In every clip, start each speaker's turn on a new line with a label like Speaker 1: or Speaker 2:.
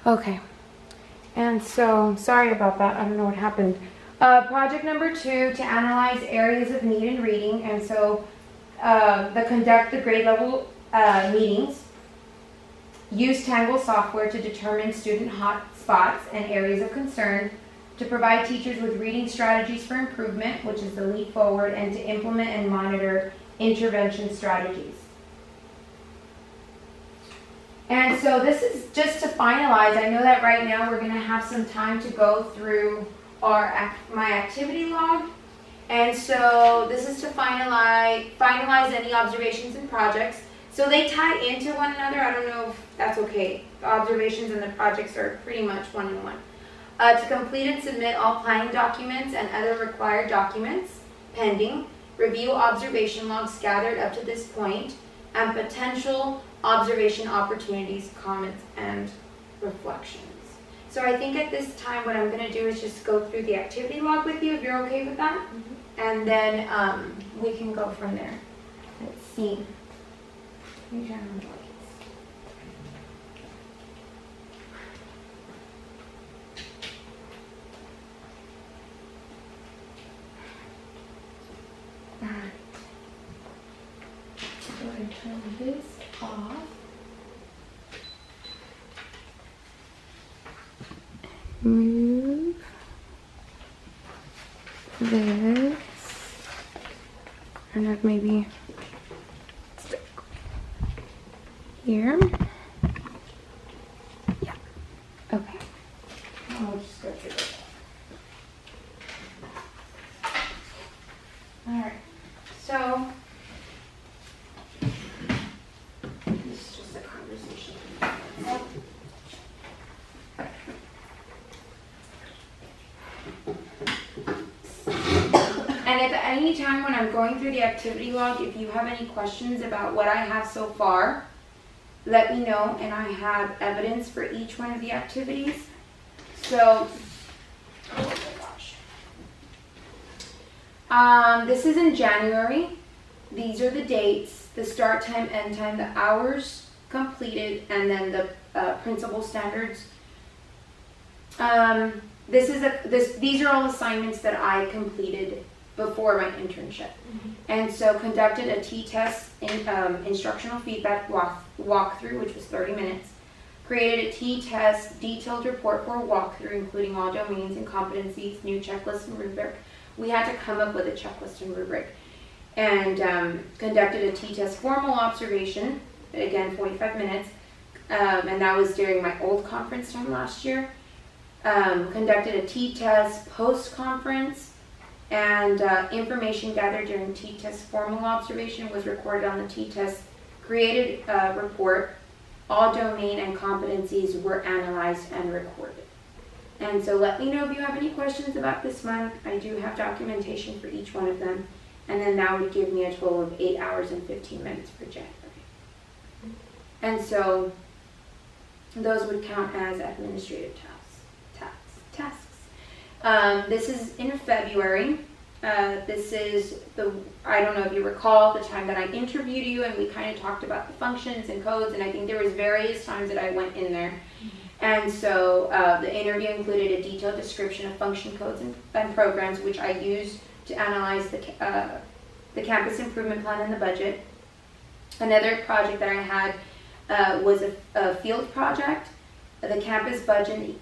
Speaker 1: Okay. And so, sorry about that. I don't know what happened. Project number 2, to analyze areas of need in reading. And so, conduct the grade level meetings. Use Tangle software to determine student hot spots and areas of concern. To provide teachers with reading strategies for improvement, which is the leap forward, and to implement and monitor intervention strategies. And so this is just to finalize. I know that right now we're going to have some time to go through my activity log. And so this is to finalize any observations and projects. So they tie into one another. I don't know if that's okay. The observations and the projects are pretty much one in one. To complete and submit all planning documents and other required documents pending. Review observation logs gathered up to this point and potential observation opportunities, comments, and reflections. So I think at this time what I'm going to do is just go through the activity log with you, if you're okay with that. Mm-hmm. And then we can go from there. Let's see. Alright. Go ahead and turn this off. Move this. And then maybe stick here. Yeah. Okay. I'll just go through it. Alright. So this is just a conversation. And if at any time when I'm going through the activity log, if you have any questions about what I have so far, let me know, and I have evidence for each one of the activities. So, oh my gosh. This is in January. These are the dates, the start time, end time, the hours completed, and then the principal standards. These are all assignments that I completed before my internship. Mm-hmm. And so conducted a T-test instructional feedback walkthrough, which was 30 minutes. Created a T-test detailed report for a walkthrough, including all domains and competencies, new checklist and rubric. We had to come up with a checklist and rubric. And conducted a T-test formal observation, again 45 minutes, and that was during my old conference time last year. Conducted a T-test post-conference, and information gathered during T-test formal observation was recorded on the T-test. Created a report. All domain and competencies were analyzed and recorded. And so let me know if you have any questions about this month. I do have documentation for each one of them. And then that would give me a total of 8 hours and 15 minutes for January. And so those would count as administrative tasks. This is in February. This is I don't know if you recall the time that I interviewed you and we kind of talked about the functions and codes, and I think there was various times that I went in there. Mm-hmm. And so the interview included a detailed description of function codes and programs, which I used to analyze the campus improvement plan and the budget. Another project that I had was a field project. The campus budget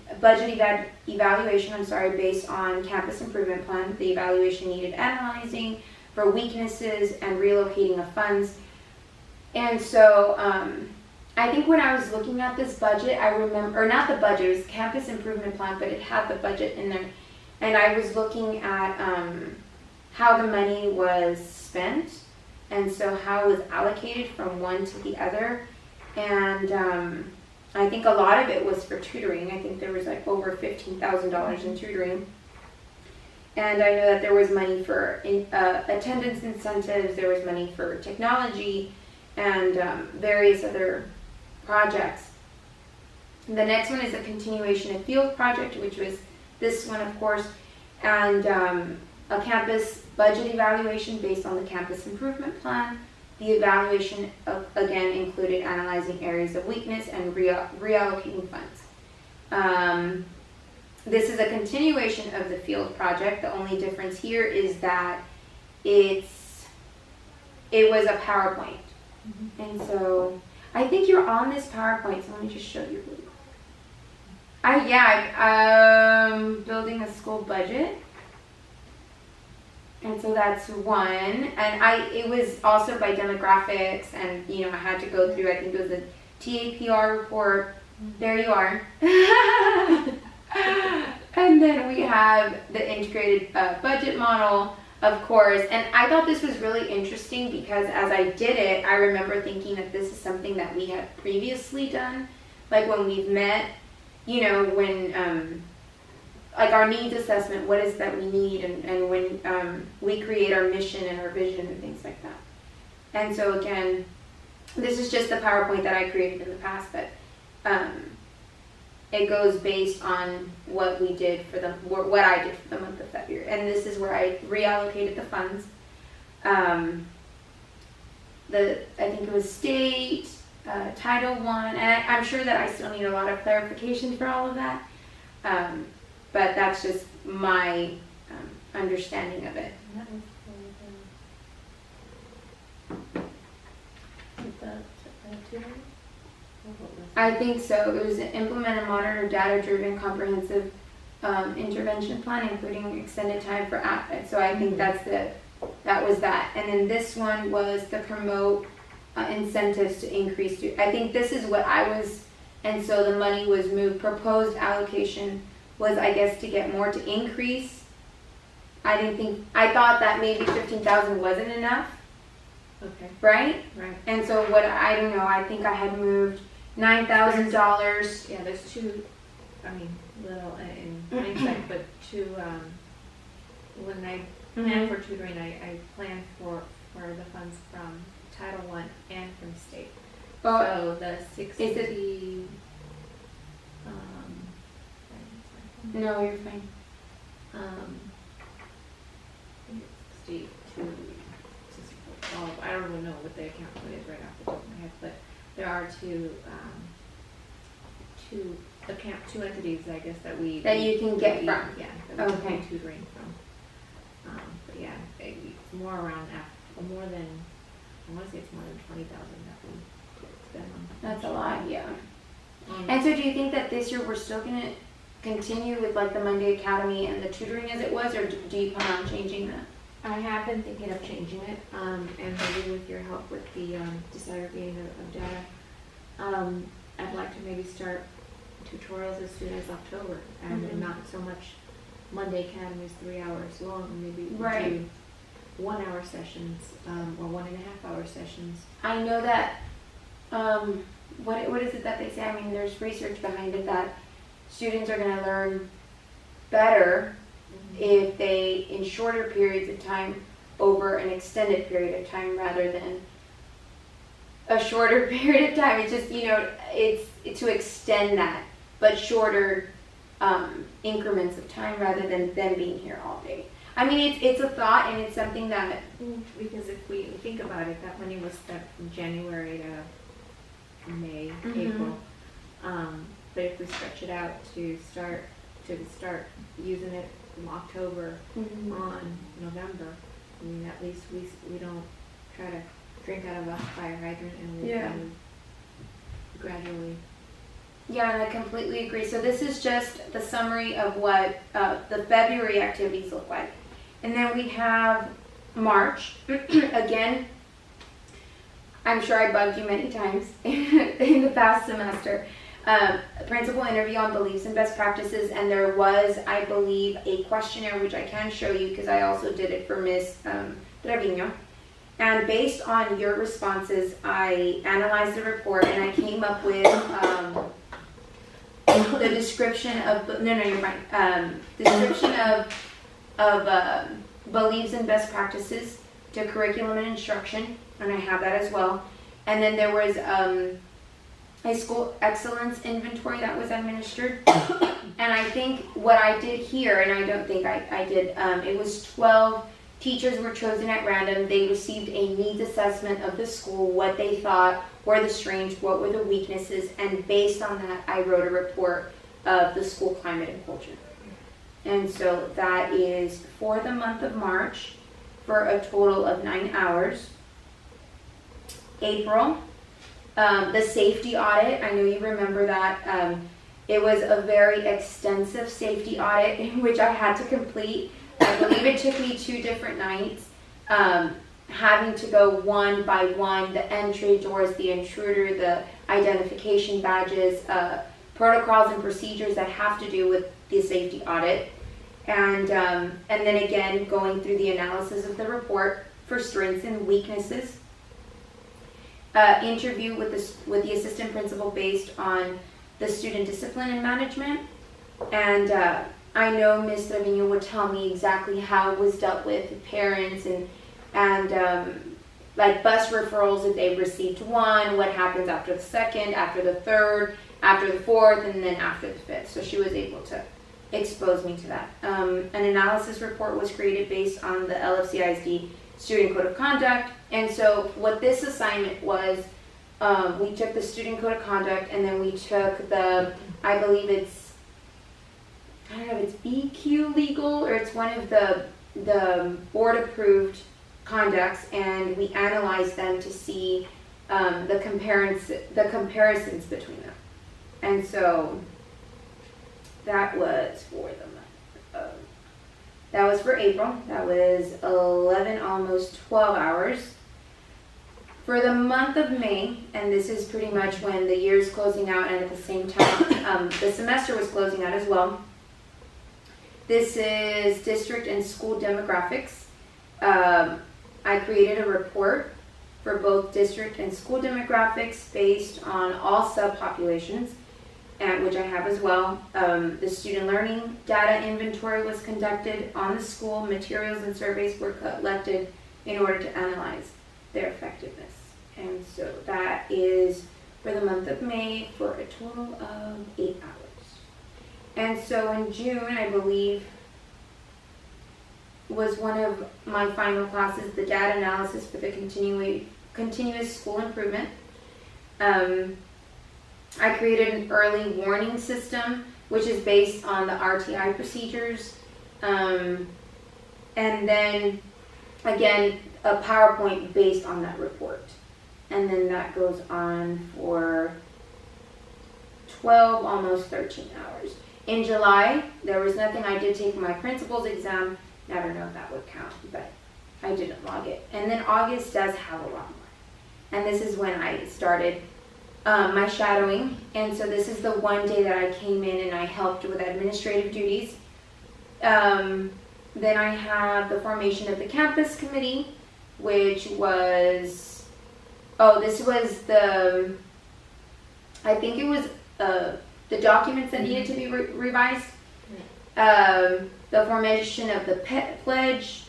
Speaker 1: evaluation, based on campus improvement plan. The evaluation needed analyzing for weaknesses and relocating of funds. And so I think when I was looking at this budget, I remember, or not the budget, it was campus improvement plan, but it had the budget in there. And I was looking at how the money was spent, and so how it was allocated from one to the other. And I think a lot of it was for tutoring. I think there was like over $15,000 in tutoring. And I know that there was money for attendance incentives, there was money for technology, and various other projects. The next one is a continuation of field project, which was this one, of course, and a campus budget evaluation based on the campus improvement plan. The evaluation, again, included analyzing areas of weakness and reallocating funds. This is a continuation of the field project. The only difference here is that it was a PowerPoint. And so I think you're on this PowerPoint, so let me just show you really quick. Building a school budget. And so that's one. And it was also by demographics, and I had to go through, I think it was a TAPR report. There you are. And then we have the integrated budget model, of course. And I thought this was really interesting because as I did it, I remember thinking that this is something that we had previously done. Like when we've met, when like our needs assessment, what is that we need, and when we create our mission and our vision and things like that. And so again, this is just the PowerPoint that I created in the past, but it goes based on what we did what I did for the month of February. And this is where I reallocated the funds. I think it was state, Title I, and I'm sure that I still need a lot of clarification for all of that. But that's just my understanding of it.
Speaker 2: That was tutoring?
Speaker 1: I think so. It was implement and monitor data-driven comprehensive intervention plan, including extended time for app. So I think that was that. And then this one was to promote incentives to increase. I think this is what I was, and so the money was moved. Proposed allocation was, I guess, to get more to increase. I thought that maybe 15,000 wasn't enough.
Speaker 2: Okay.
Speaker 1: Right?
Speaker 2: Right.
Speaker 1: And so I don't know, I think I had moved $9,000.
Speaker 2: Yeah, there's two, little in hindsight, but two, when I planned for tutoring, I planned for the funds from Title I and from state. So the 60,
Speaker 1: no, you're fine.
Speaker 2: 62, I don't even know what the account code is right off the top of my head, but there are two entities, I guess, that you can get from. Yeah, that we can tutoring from. But yeah, it's more around more than, I want to say it's more than 20,000 that we spend on.
Speaker 1: That's a lot, yeah. And so do you think that this year we're still going to continue with like the Monday Academy and the tutoring as it was, or do you plan on changing that?
Speaker 2: I have been thinking of changing it, and maybe with your help with the disaggregating of data, I'd like to maybe start tutorials as soon as October, and not so much Monday Academy is 3 hours long, maybe do 1 hour sessions, or 1.5 hour sessions.
Speaker 1: I know that, what is it that they say? There's research behind it that students are going to learn better if they, in shorter periods of time, over an extended period of time rather than a shorter period of time. It's just, it's to extend that, but shorter increments of time rather than them being here all day. It's a thought, and it's something that...
Speaker 2: Because if we think about it, that money was spent from January to May, April. But if we stretch it out to start using it from October on November, at least we don't try to drink out of a fire hydrant, and we can gradually.
Speaker 1: Yeah, and I completely agree. So this is just the summary of what the February activities look like. And then we have March. Again, I'm sure I bugged you many times in the past semester. Principal interview on beliefs and best practices, and there was, I believe, a questionnaire which I can show you because I also did it for Ms. Trevino. And based on your responses, I analyzed the report and I came up with the description of you're fine. Description of beliefs and best practices to curriculum and instruction, and I have that as well. And then there was a school excellence inventory that was administered. And I think what I did here, and I don't think I did, it was 12 teachers were chosen at random. They received a needs assessment of the school, what they thought were the strengths, what were the weaknesses, and based on that, I wrote a report of the school climate and culture. And so that is for the month of March for a total of 9 hours. April, the safety audit, I know you remember that. It was a very extensive safety audit which I had to complete. I believe it took me 2 different nights, having to go one by one, the entry doors, the intruder, the identification badges, protocols and procedures that have to do with the safety audit. And then again, going through the analysis of the report for strengths and weaknesses. Interview with the assistant principal based on the student discipline and management. And I know Ms. Trevino would tell me exactly how it was dealt with parents and like bus referrals if they received one, what happens after the second, after the third, after the fourth, and then after the fifth. So she was able to expose me to that. An analysis report was created based on the LFCISD student code of conduct. And so what this assignment was, we took the student code of conduct and then we took the, I believe it's, I don't know if it's BQ legal or it's one of the board approved conducts, and we analyzed them to see the comparisons between them. And so that was for the month. That was for April. That was 11, almost 12 hours. For the month of May, and this is pretty much when the year is closing out and at the same time the semester was closing out as well. This is district and school demographics. I created a report for both district and school demographics based on all subpopulations, which I have as well. The student learning data inventory was conducted on the school. Materials and surveys were collected in order to analyze their effectiveness. And so that is for the month of May for a total of 8 hours. And so in June, I believe, was one of my final classes, the data analysis for the continuous school improvement. I created an early warning system, which is based on the RTI procedures. And then, again, a PowerPoint based on that report. And then that goes on for 12, almost 13 hours. In July, there was nothing. I did take my principal's exam. I don't know if that would count, but I didn't log it. And then August does have a lot more. And this is when I started my shadowing. And so this is the one day that I came in and I helped with administrative duties. Then I have the formation of the campus committee, which was, this was I think it was the documents that needed to be revised. The formation of the pledge,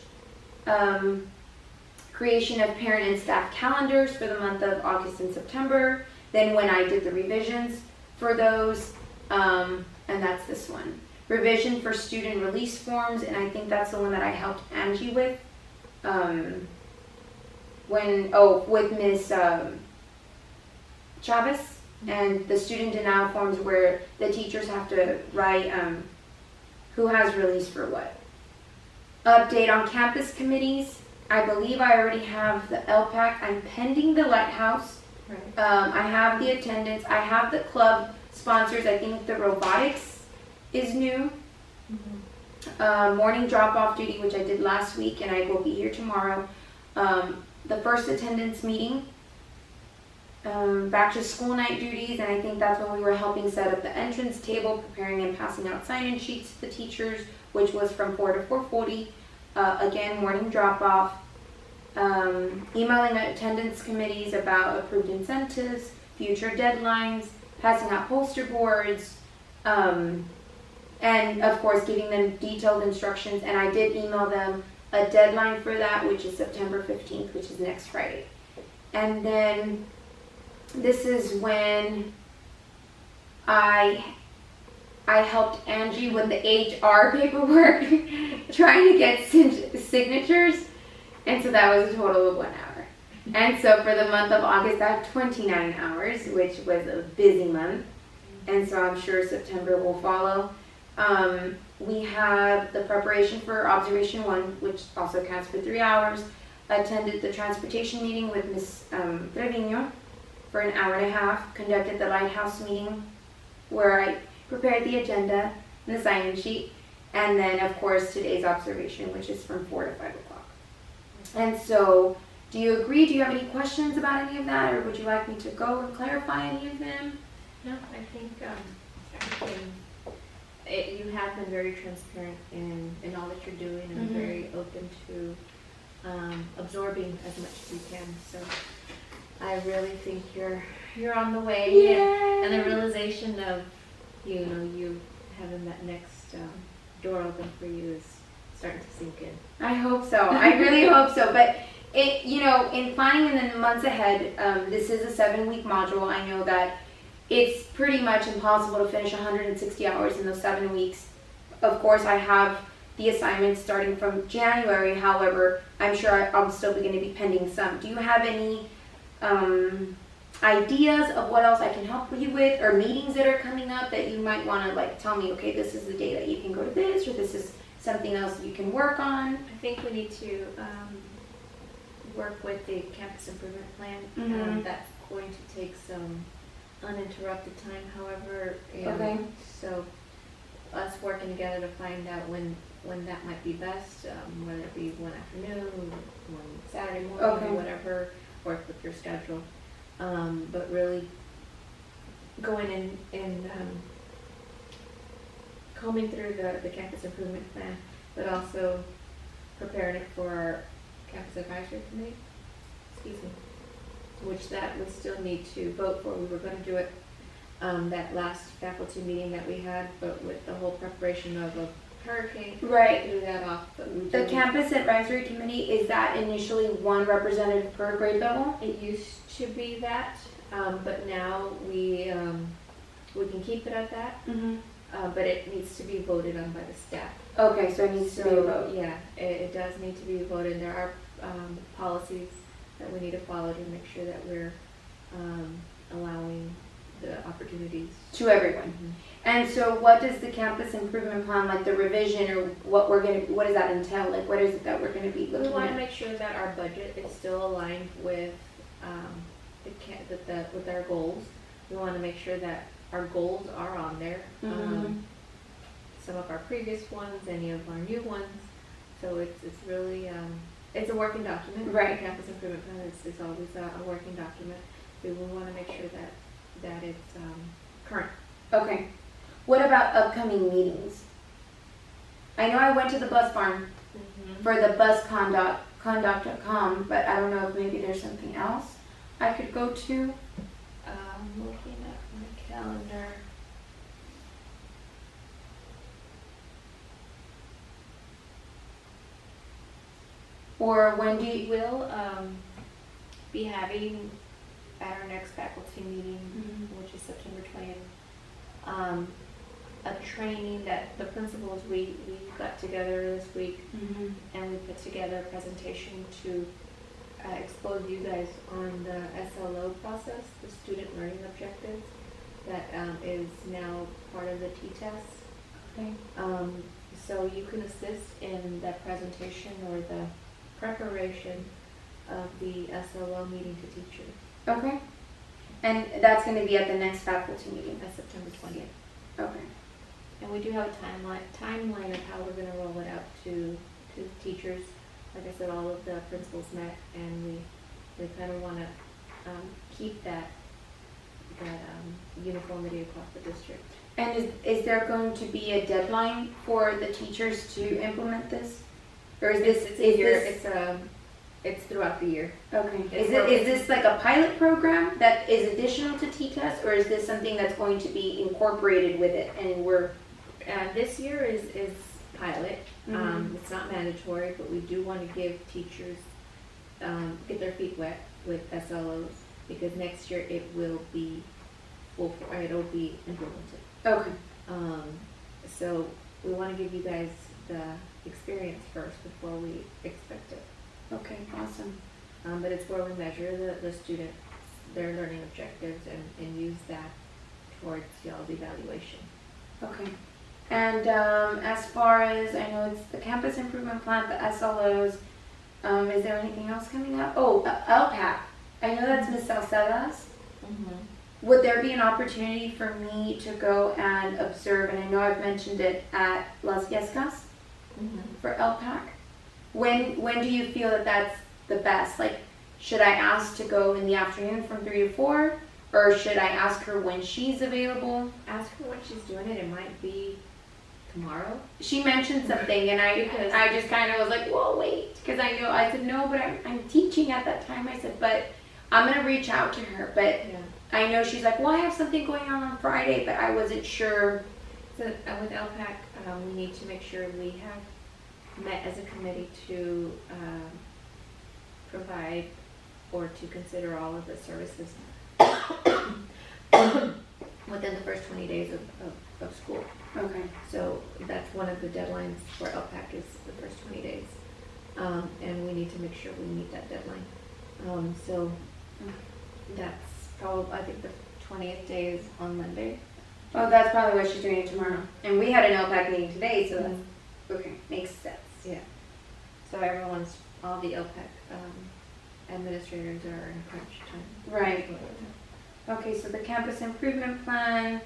Speaker 1: creation of parent and staff calendars for the month of August and September. Then when I did the revisions for those, and that's this one. Revision for student release forms, and I think that's the one that I helped Angie with. With Ms. Chavez, and the student denial forms where the teachers have to write who has release for what. Update on campus committees. I believe I already have the LPAC. I'm pending the Lighthouse.
Speaker 2: Right.
Speaker 1: I have the attendance. I have the club sponsors. I think the robotics is new. Mm-hmm. Morning drop-off duty, which I did last week, and I will be here tomorrow. The first attendance meeting. Back to school night duties, and I think that's when we were helping set up the entrance table, preparing and passing out sign-in sheets to the teachers, which was from 4 to 4:40. Again, morning drop-off. Emailing attendance committees about approved incentives, future deadlines, passing out poster boards, and of course giving them detailed instructions. And I did email them a deadline for that, which is September 15th, which is next Friday. And then this is when I helped Angie with the HR paperwork, trying to get signatures, and so that was a total of 1 hour. And so for the month of August, I have 29 hours, which was a busy month. and so I'm sure September will follow. We have the preparation for observation 1, which also counts for 3 hours. Attended the transportation meeting with Ms. Trevino for an hour and a half. Conducted the lighthouse meeting where I prepared the agenda and the sign-in sheet. And then, of course, today's observation, which is from 4 to 5 o'clock. And so, do you agree? Do you have any questions about any of that, or would you like me to go and clarify any of them?
Speaker 2: No, I think everything, you have been very transparent in all that you're doing and very open to absorbing as much as you can. So I really think you're on the way.
Speaker 1: Yay!
Speaker 2: And the realization of, you having that next door open for you is starting to sink in.
Speaker 1: I hope so. I really hope so. But in planning in the months ahead, this is a 7-week module. I know that it's pretty much impossible to finish 160 hours in those 7 weeks. Of course, I have the assignments starting from January. However, I'm sure I'm still going to be pending some. Do you have any ideas of what else I can help you with, or meetings that are coming up that you might want to tell me, okay, this is the day that you can go to this, or this is something else you can work on?
Speaker 2: I think we need to work with the campus improvement plan. That's going to take some uninterrupted time, however.
Speaker 1: Okay.
Speaker 2: So us working together to find out when that might be best, whether it be one afternoon, one Saturday morning, or whatever, work with your schedule. But really going in and combing through the campus improvement plan, but also preparing it for our campus advisory committee, which that we still need to vote for. We were going to do it that last faculty meeting that we had, but with the whole preparation of a hurricane,
Speaker 1: Right.
Speaker 2: threw that off. But
Speaker 1: The campus advisory committee, is that initially one representative per grade level?
Speaker 2: it used to be that, but now we can keep it at that. But it needs to be voted on by the staff.
Speaker 1: Okay, so it needs to be a vote.
Speaker 2: Yeah, it does need to be voted. There are policies that we need to follow to make sure that we're allowing the opportunities.
Speaker 1: To everyone. And so what does the campus improvement plan, the revision, or what does that entail? What is it that we're going to be
Speaker 2: We
Speaker 1: looking
Speaker 2: want to
Speaker 1: at?
Speaker 2: make sure that our budget is still aligned with with our goals. We want to make sure that our goals are on there. Some of our previous ones, any of our new ones. So it's really it's a working document.
Speaker 1: Right.
Speaker 2: The campus improvement plan is always a working document. So we want to make sure that it's current.
Speaker 1: Okay. What about upcoming meetings? I know I went to the bus barn for the bus conduct.com, but I don't know if maybe there's something else I could go to.
Speaker 2: Looking at my calendar.
Speaker 1: Or when do
Speaker 2: We
Speaker 1: you...
Speaker 2: will be having at our next faculty meeting, which is September 20th, a training that the principals, we got together this week and we put together a presentation to expose you guys on the SLO process, the student learning objectives, that is now part of the T-test.
Speaker 1: Okay.
Speaker 2: So you can assist in that presentation or the preparation of the SLO meeting to teachers.
Speaker 1: Okay. And that's going to be at the next faculty meeting?
Speaker 2: That's September 20th.
Speaker 1: Okay.
Speaker 2: And we do have a timeline of how we're going to roll it out to teachers. Like I said, all of the principals met, and we kind of want to keep that uniformity across the district.
Speaker 1: And is there going to be a deadline for the teachers to implement this? Or is this...
Speaker 2: It's throughout the year.
Speaker 1: Okay. Is this like a pilot program that is additional to T-test, or is this something that's going to be incorporated with it? And
Speaker 2: this year is pilot. It's not mandatory, but we do want to give teachers get their feet wet with SLOs, because next year it will be implemented.
Speaker 1: Okay.
Speaker 2: So we want to give you guys the experience first before we expect it.
Speaker 1: Okay, awesome.
Speaker 2: But it's where we measure the students, their learning objectives, and use that towards y'all's evaluation.
Speaker 1: Okay. And as far as, I know it's the campus improvement plan, the SLOs, is there anything else coming up? Oh, LPAC. I know that's Ms. Salceda's. Would there be an opportunity for me to go and observe, and I know I've mentioned it at Las Yescas for LPAC? When do you feel that that's the best? Like, should I ask to go in the afternoon from 3 to 4? Or should I ask her when she's available?
Speaker 2: Ask her when she's doing it. It might be tomorrow.
Speaker 1: She mentioned something, and I just kind of was like, whoa, wait. Because I said, no, but I'm teaching at that time. I said, but I'm going to reach out to her. But
Speaker 2: Yeah.
Speaker 1: I know she's like, well, I have something going on Friday, but I wasn't sure.
Speaker 2: So with LPAC, we need to make sure we have met as a committee to provide or to consider all of the services within the first 20 days of school.
Speaker 1: Okay.
Speaker 2: So that's one of the deadlines for LPAC is the first 20 days. And we need to make sure we meet that deadline. So that's probably, I think the 20th day is on Monday.
Speaker 1: Oh, that's probably why she's doing it tomorrow. And we had an LPAC meeting today, so that's, okay, makes sense.
Speaker 2: Yeah. So all the LPAC administrators are in crunch time.
Speaker 1: Right. Okay, so the campus improvement plan,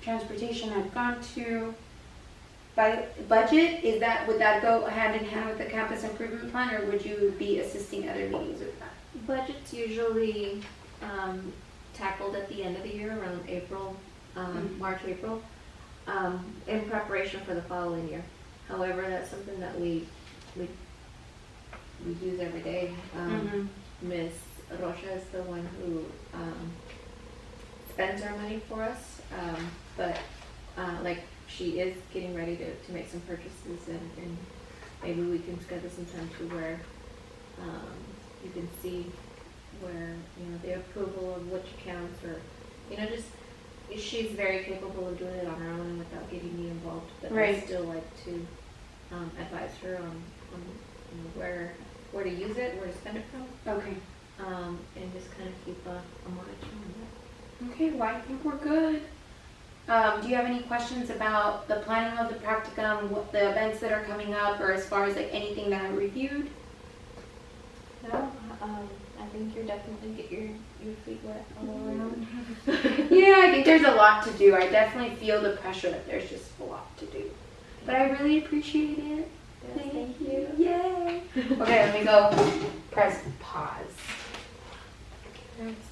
Speaker 1: transportation I've gone to. By budget, would that go hand in hand with the campus improvement plan, or would you be assisting other meetings with that?
Speaker 2: Budget's usually tackled at the end of the year, around April, March, April, in preparation for the following year. However, that's something that we use every day. Ms. Rocha is the one who spends our money for us, but like she is getting ready to make some purchases, and maybe we can schedule some time to where you can see where, the approval of which accounts, or, just, she's very capable of doing it on her own without getting me involved, but
Speaker 1: Right.
Speaker 2: I still like to advise her on where to use it, where to spend it from,
Speaker 1: Okay.
Speaker 2: and just kind of keep a monitor on that.
Speaker 1: Okay, well, I think we're good. Do you have any questions about the planning of the practicum, what the events that are coming up, or as far as like anything that I reviewed?
Speaker 2: No, I think you're definitely get your feet wet all around.
Speaker 1: Yeah, I think there's a lot to do. I definitely feel the pressure that there's just a lot to do. But I really appreciate it.
Speaker 2: Yes, thank you.
Speaker 1: Yay. Okay, let me go press pause.
Speaker 2: Thanks.